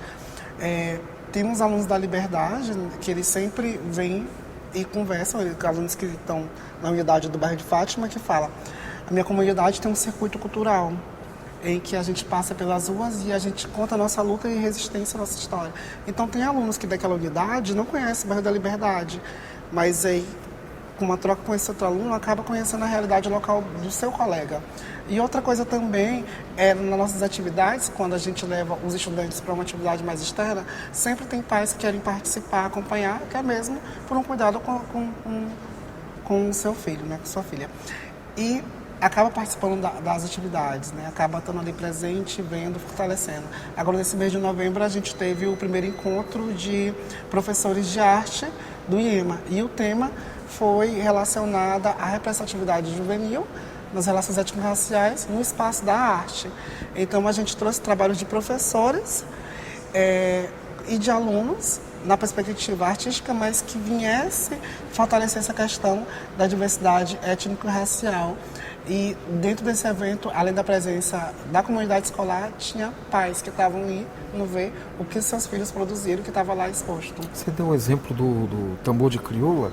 Temos alunos da Liberdade, que eles sempre vêm e conversam, alunos que estão na unidade do bairro de Fátima, que falam: a minha comunidade tem um circuito cultural, em que a gente passa pelas ruas e a gente conta a nossa luta e resistência, a nossa história. Então, tem alunos que daquela unidade não conhecem o bairro da Liberdade, mas aí, com uma troca com esse outro aluno, acaba conhecendo a realidade local do seu colega. E outra coisa também, nas nossas atividades, quando a gente leva os estudantes para uma atividade mais externa, sempre tem pais que querem participar, acompanhar, até mesmo por um cuidado com o seu filho, né, com sua filha. E acaba participando das atividades, né? Acaba estando ali presente, vendo, fortalecendo. Agora, nesse mês de novembro, a gente teve o primeiro encontro de professores de arte do IEMA. E o tema foi relacionado à representatividade juvenil nas relações étnico-raciais no espaço da arte. Então, a gente trouxe trabalhos de professores e de alunos na perspectiva artística, mas que viesse fortalecer essa questão da diversidade étnico-racial. E dentro desse evento, além da presença da comunidade escolar, tinha pais que estavam ali no ver o que seus filhos produziram, que estava lá exposto. Você deu o exemplo do tambor de crioula.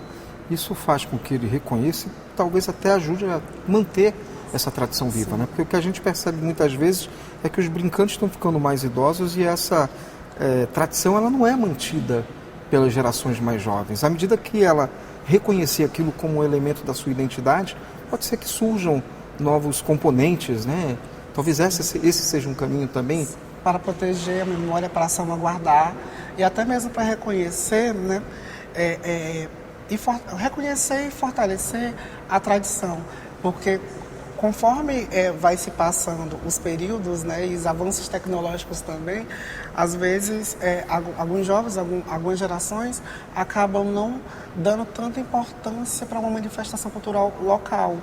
Isso faz com que ele reconheça e talvez até ajude a manter essa tradição viva, né? Porque o que a gente percebe muitas vezes é que os brincantes estão ficando mais idosos e essa tradição ela não é mantida pelas gerações mais jovens. À medida que ela reconhecer aquilo como um elemento da sua identidade, pode ser que surjam novos componentes, né? Talvez esse seja um caminho também. Para proteger a memória, para salvaguardar e até mesmo para reconhecer, né? Reconhecer e fortalecer a tradição, porque conforme vai se passando os períodos, né, e os avanços tecnológicos também, às vezes alguns jovens, algumas gerações acabam não dando tanta importância para uma manifestação cultural local.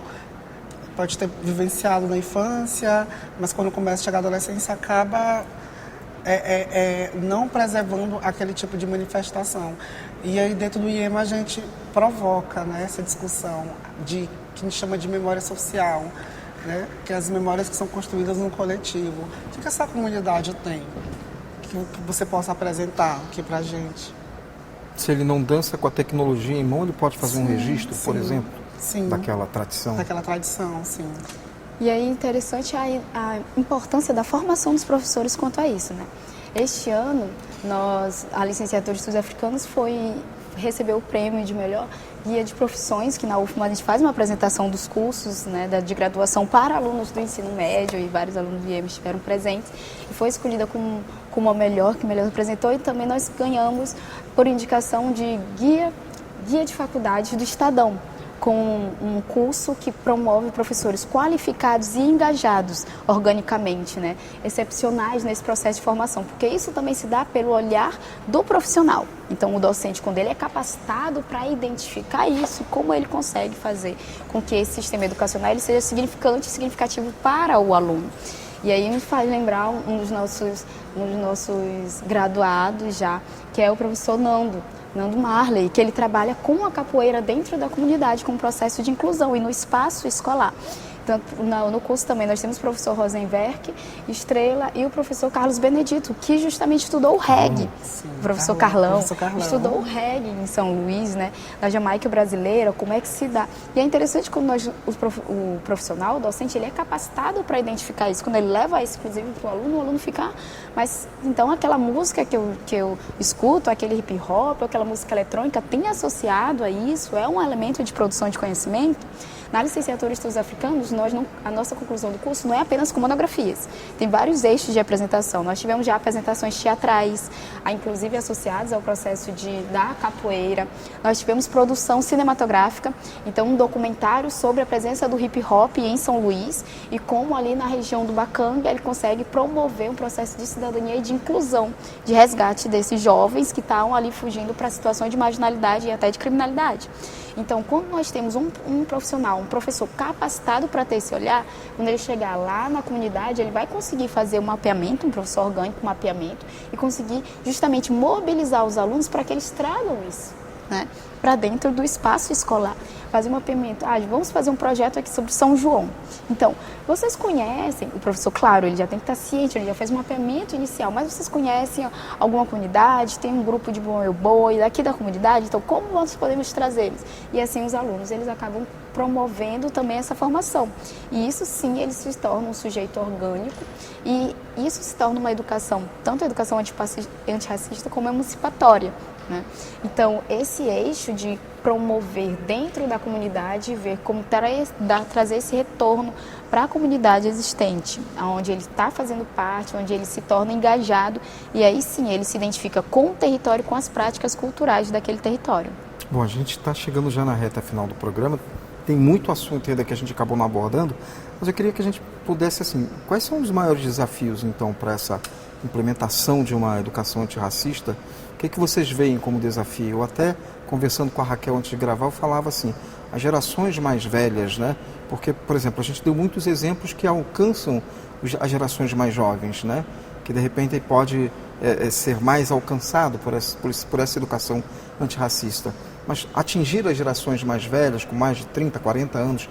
Pode ter vivenciado na infância, mas quando começa a chegar a adolescência acaba não preservando aquele tipo de manifestação. E aí dentro do IEMA a gente provoca, né, essa discussão que a gente chama de memória social, né, que é as memórias que são construídas no coletivo. O que essa comunidade tem que você possa apresentar aqui pra gente? Se ele não dança com a tecnologia em mão, ele pode fazer um registro, por exemplo, daquela tradição? Daquela tradição, sim. E aí interessante a importância da formação dos professores quanto a isso, né? Este ano, a licenciatura de Estudos Africanos recebeu o prêmio de melhor guia de profissões, que na UFMA a gente faz uma apresentação dos cursos, né, de graduação para alunos do ensino médio, e vários alunos do IEM estiveram presentes, e foi escolhida como a melhor, que melhor representou, e também nós ganhamos por indicação de guia de faculdade do Estadão, com um curso que promove professores qualificados e engajados organicamente, né? Excepcionais nesse processo de formação, porque isso também se dá pelo olhar do profissional. Então, o docente, quando ele é capacitado para identificar isso, como ele consegue fazer com que esse sistema educacional ele seja significativo para o aluno. E aí me faz lembrar um dos nossos graduados já, que é o professor Nando Marley, que ele trabalha com a capoeira dentro da comunidade, com o processo de inclusão e no espaço escolar. Tanto no curso também nós temos o professor Rosenberg, Estrela e o professor Carlos Benedito, que justamente estudou o reggae. Sim, O professor Carlão estudou o reggae. reggae em São Luís, né? Na Jamaica brasileira, como é que se dá. E é interessante quando o profissional, o docente, ele é capacitado para identificar isso. Quando ele leva isso, inclusive, para o aluno fica... Mas, então, aquela música que eu escuto, aquele hip hop, aquela música eletrônica, tem associado a isso, é um elemento de produção de conhecimento. Na licenciatura de Estudos Africanos, a nossa conclusão do curso não é apenas com monografias. Tem vários eixos de apresentação. Nós tivemos já apresentações teatrais, inclusive associadas ao processo da capoeira. Nós tivemos produção cinematográfica, então um documentário sobre a presença do hip hop em São Luís e como ali na região do Bacanga ele consegue promover um processo de cidadania e de inclusão, de resgate desses jovens que estavam ali fugindo para situações de marginalidade e até de criminalidade. Então, quando nós temos um profissional, um professor capacitado para ter esse olhar, quando ele chegar lá na comunidade, ele vai conseguir fazer um mapeamento, um professor orgânico, um mapeamento, e conseguir justamente mobilizar os alunos para que eles tragam isso, né, para dentro do espaço escolar. Fazer um mapeamento. Vamos fazer um projeto aqui sobre São João. Então, vocês conhecem, o professor, claro, ele já tem que estar ciente, ele já fez um mapeamento inicial, mas vocês conhecem alguma comunidade, tem um grupo de boi daqui da comunidade, então como nós podemos trazer eles? E assim os alunos, eles acabam promovendo também essa formação. E isso sim, eles se tornam um sujeito orgânico e isso se torna uma educação, tanto a educação antirracista como emancipatória, né? Então, esse eixo de promover dentro da comunidade e ver como trazer esse retorno para a comunidade existente, onde ele está fazendo parte, onde ele se torna engajado e aí sim ele se identifica com o território, com as práticas culturais daquele território. Bom, a gente está chegando já na reta final do programa, tem muito assunto ainda que a gente acabou não abordando, mas eu queria que a gente pudesse, assim, quais são os maiores desafios, então, para essa implementação de uma educação antirracista? O que vocês veem como desafio? Eu até, conversando com a Raquel antes de gravar, eu falava assim, as gerações mais velhas, né? Porque, por exemplo, a gente deu muitos exemplos que alcançam as gerações mais jovens, né? Que de repente pode ser mais alcançado por essa educação antirracista. Mas atingir as gerações mais velhas, com mais de 30, 40 anos,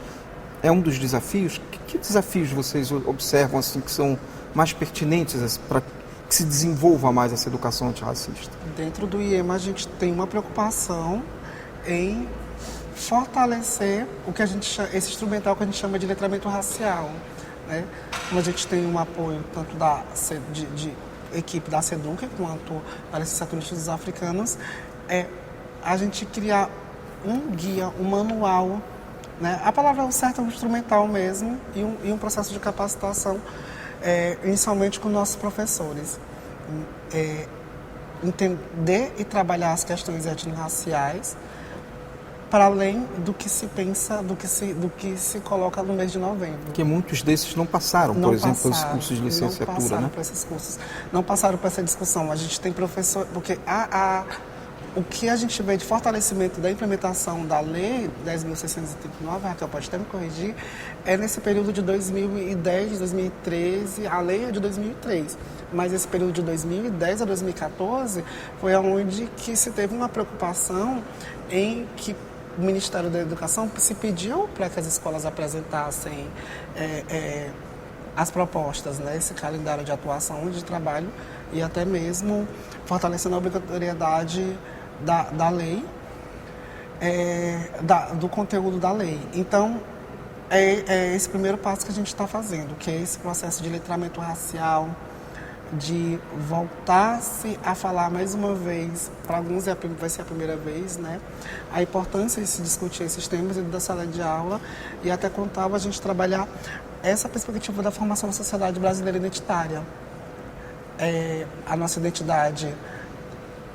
é um dos desafios. Que desafios vocês observam assim, que são mais pertinentes para que se desenvolva mais essa educação antirracista? Dentro do IEMA, a gente tem uma preocupação em fortalecer esse instrumental que a gente chama de letramento racial, né? Como a gente tem um apoio tanto de equipe da SEDUC quanto da licenciatura de Estudos Africanos, a gente criar um guia, um manual, né? A palavra certa é um instrumental mesmo e um processo de capacitação, inicialmente com nossos professores. Entender e trabalhar as questões étnico-raciais para além do que se pensa, do que se coloca no mês de novembro. Porque muitos desses não passaram, por exemplo, pelos cursos de licenciatura, não passaram, né? Por esses cursos, não passaram por essa discussão. A gente tem professor, porque o que a gente vê de fortalecimento da implementação da Lei 10.639, a Raquel pode até me corrigir, é nesse período de 2010, 2013, a lei é de 2003. Mas esse período de 2010 a 2014 foi onde que se teve uma preocupação em que o Ministério da Educação se pediu para que as escolas apresentassem as propostas, né, esse calendário de atuação e de trabalho e até mesmo fortalecendo a obrigatoriedade da lei, do conteúdo da lei. Então, é esse primeiro passo que a gente está fazendo, que é esse processo de letramento racial, de voltar-se a falar mais uma vez, para alguns vai ser a primeira vez, né? A importância de se discutir esses temas dentro da sala de aula e até contava a gente trabalhar essa perspectiva da formação da sociedade brasileira identitária. A nossa identidade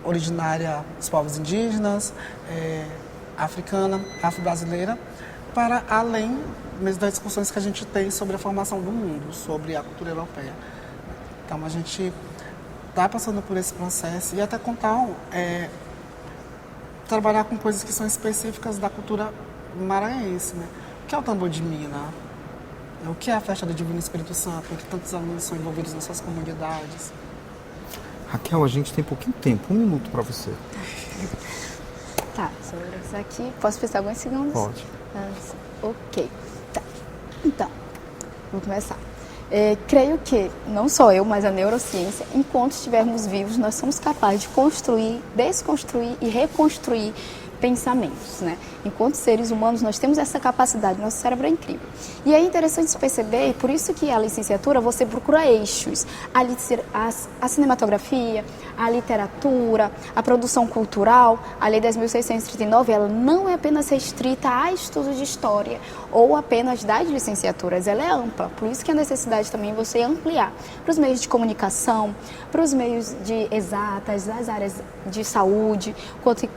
originária dos povos indígenas, africana, afro-brasileira, para além mesmo das discussões que a gente tem sobre a formação do mundo, sobre a cultura europeia. Então, a gente está passando por esse processo e até contar, trabalhar com coisas que são específicas da cultura maranhense, né? O que é o tambor de mina? O que é a festa do Divino Espírito Santo? Em que tantos alunos são envolvidos nessas comunidades? Raquel, a gente tem pouquinho tempo, 1 minuto para você. Tá, sobre isso aqui, posso pensar alguns segundos? Pode. Ok. Tá. Então, vou começar. Creio que, não só eu, mas a neurociência, enquanto estivermos vivos, nós somos capazes de construir, desconstruir e reconstruir pensamentos, né? Enquanto seres humanos, nós temos essa capacidade, nosso cérebro é incrível. E é interessante perceber, e por isso que a licenciatura, você procura eixos, a cinematografia, a literatura, a produção cultural. A Lei 10.639, ela não é apenas restrita a estudos de história ou apenas das licenciaturas, ela é ampla. Por isso que a necessidade também é você ampliar para os meios de comunicação, para os meios de exatas, das áreas de saúde.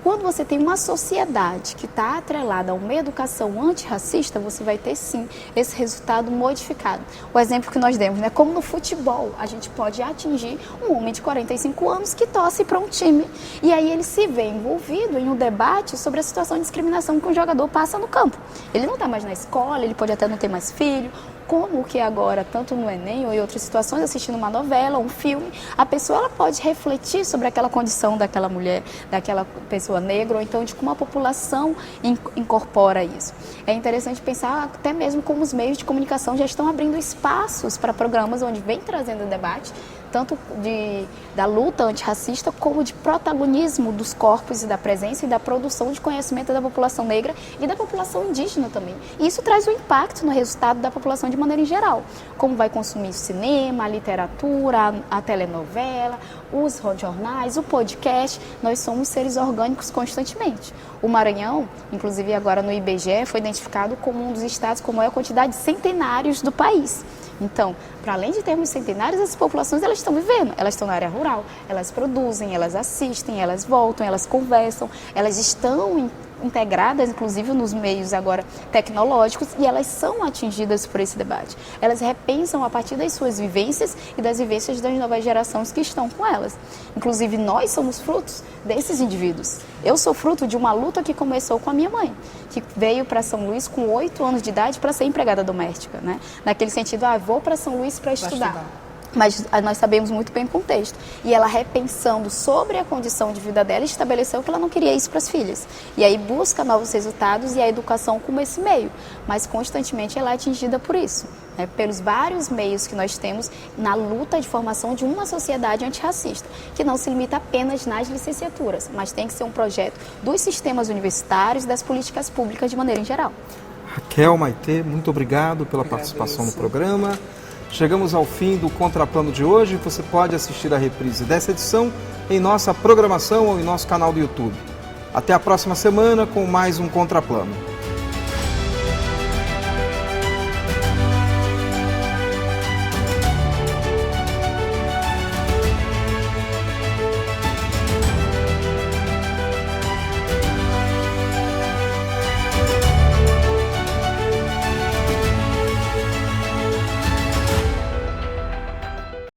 Quando você tem uma sociedade que está atrelada a uma educação antirracista, você vai ter sim esse resultado modificado. O exemplo que nós demos, né? Como no futebol, a gente pode atingir um homem de 45 anos que torce para um time. E aí ele se vê envolvido em um debate sobre a situação de discriminação que um jogador passa no campo. Ele não está mais na escola, ele pode até não ter mais filho. Como que agora, tanto no Enem ou em outras situações, assistindo uma novela, um filme, a pessoa ela pode refletir sobre aquela condição daquela mulher, daquela pessoa negra, ou então de como a população incorpora isso. É interessante pensar até mesmo como os meios de comunicação já estão abrindo espaços para programas onde vem trazendo debate, tanto da luta antirracista, como de protagonismo dos corpos e da presença e da produção de conhecimento da população negra e da população indígena também. E isso traz um impacto no resultado da população de maneira em geral, como vai consumir cinema, a literatura, a telenovela, os jornais, o podcast. Nós somos seres orgânicos constantemente. O Maranhão, inclusive agora no IBGE, foi identificado como um dos estados com a maior quantidade de centenários do país. Então, para além de termos centenários, essas populações elas estão vivendo, elas estão na área rural, elas produzem, elas assistem, elas voltam, elas conversam, elas estão integradas, inclusive, nos meios agora tecnológicos, e elas são atingidas por esse debate. Elas repensam a partir das suas vivências e das vivências das novas gerações que estão com elas. Inclusive, nós somos frutos desses indivíduos. Eu sou fruto de uma luta que começou com a minha mãe, que veio para São Luís com 8 anos de idade para ser empregada doméstica, né? Naquele sentido, vou para São Luís para estudar. Mas nós sabemos muito bem o contexto. E ela, repensando sobre a condição de vida dela, estabeleceu que ela não queria isso para as filhas. E aí busca novos resultados e a educação como esse meio. Mas constantemente ela é atingida por isso, né? Pelos vários meios que nós temos na luta de formação de uma sociedade antirracista, que não se limita apenas nas licenciaturas, mas tem que ser um projeto dos sistemas universitários e das políticas públicas de maneira em geral. Raquel, Maitê, muito obrigado pela participação no programa. Chegamos ao fim do Contraplano de hoje. Você pode assistir a reprise dessa edição em nossa programação ou em nosso canal do YouTube. Até a próxima semana com mais um Contraplano.